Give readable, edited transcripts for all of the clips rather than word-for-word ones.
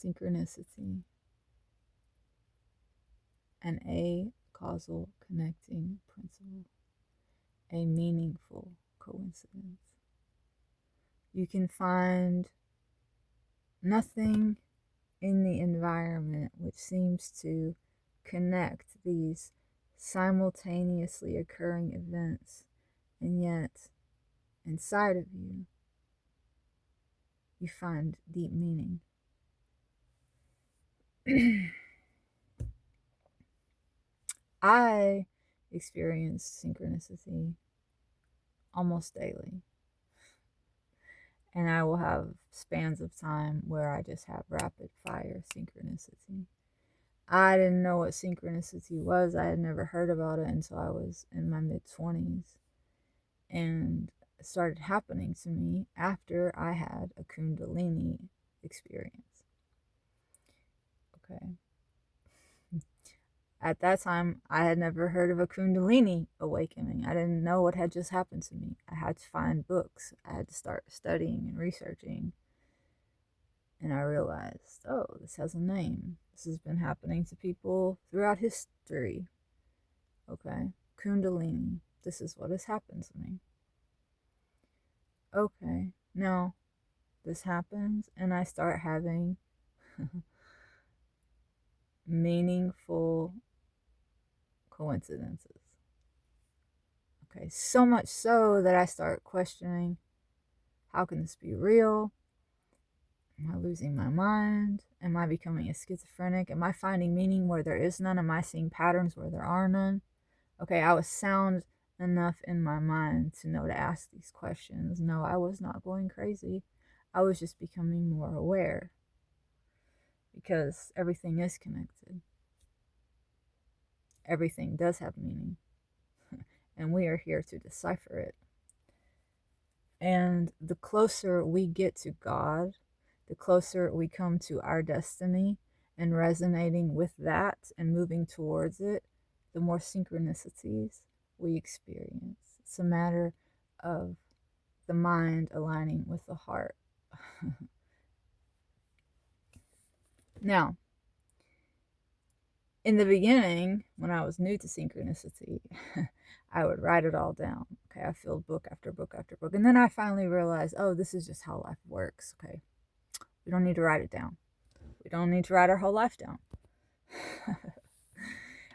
synchronicity, an acausal connecting principle, a meaningful coincidence. You can find nothing in the environment which seems to connect these simultaneously occurring events, and yet inside of you, you find deep meaning. I experience synchronicity almost daily, and I will have spans of time where I just have rapid fire synchronicity. I didn't know what synchronicity was. I had never heard about it until I was in my mid 20s. And it started happening to me after I had a Kundalini experience. Okay. At that time, I had never heard of a Kundalini awakening. I didn't know what had just happened to me. I had to find books. I had to start studying and researching. And I realized, oh, this has a name. This has been happening to people throughout history. Okay. Kundalini. This is what has happened to me. Okay. Now, this happens, and I start having meaningful coincidences. Okay, so much so that I start questioning, how can this be real? Am I losing my mind? Am I becoming a schizophrenic? Am I finding meaning where there is none? Am I seeing patterns where there are none? Okay, I was sound enough in my mind to know to ask these questions. No, I was not going crazy. I was just becoming more aware, because everything is connected. Everything does have meaning, and we are here to decipher it. And the closer we get to God, the closer we come to our destiny and resonating with that and moving towards it, the more synchronicities we experience. It's a matter of the mind aligning with the heart. Now, in the beginning, when I was new to synchronicity, I would write it all down. Okay, I filled book after book after book. And then I finally realized, oh, this is just how life works. Okay, we don't need to write it down. We don't need to write our whole life down.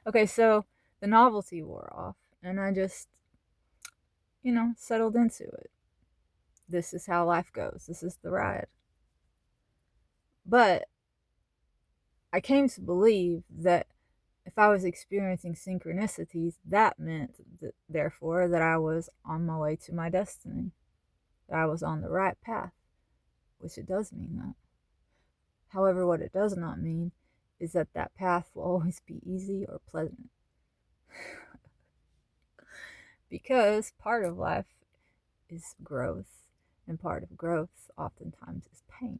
Okay, so the novelty wore off, and I just, settled into it. This is how life goes. This is the ride. But I came to believe that if I was experiencing synchronicities, that meant that, therefore, that I was on my way to my destiny, that I was on the right path, which it does mean that. However, what it does not mean is that that path will always be easy or pleasant. Because part of life is growth, and part of growth oftentimes is pain.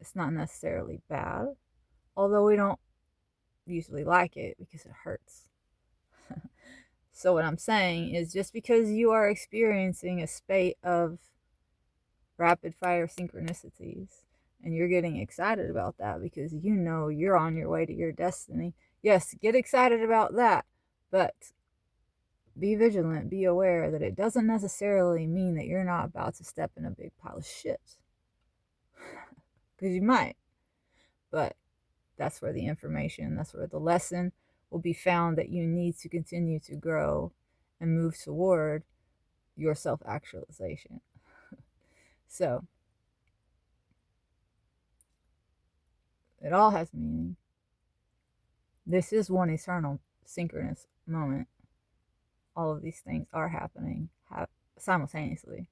It's not necessarily bad, although we don't usually like it because it hurts. So what I'm saying is, just because you are experiencing a spate of rapid fire synchronicities and you're getting excited about that because you know you're on your way to your destiny, yes, get excited about that, but be vigilant, be aware that it doesn't necessarily mean that you're not about to step in a big pile of shit. Because you might, but that's where the information, that's where the lesson will be found that you need to continue to grow and move toward your self-actualization. So, it all has meaning. This is one eternal synchronous moment. All of these things are happening simultaneously.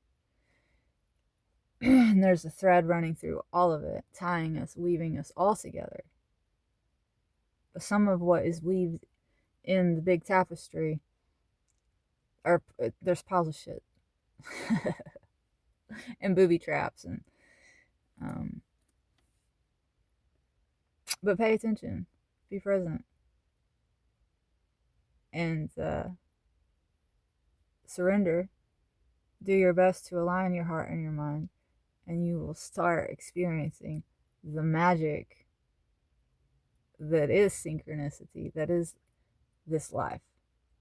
And there's a thread running through all of it, tying us, weaving us all together. But some of what is weaved in the big tapestry there's piles of shit. And booby traps and but pay attention, be present, and surrender. Do your best to align your heart and your mind, and you will start experiencing the magic that is synchronicity, that is this life.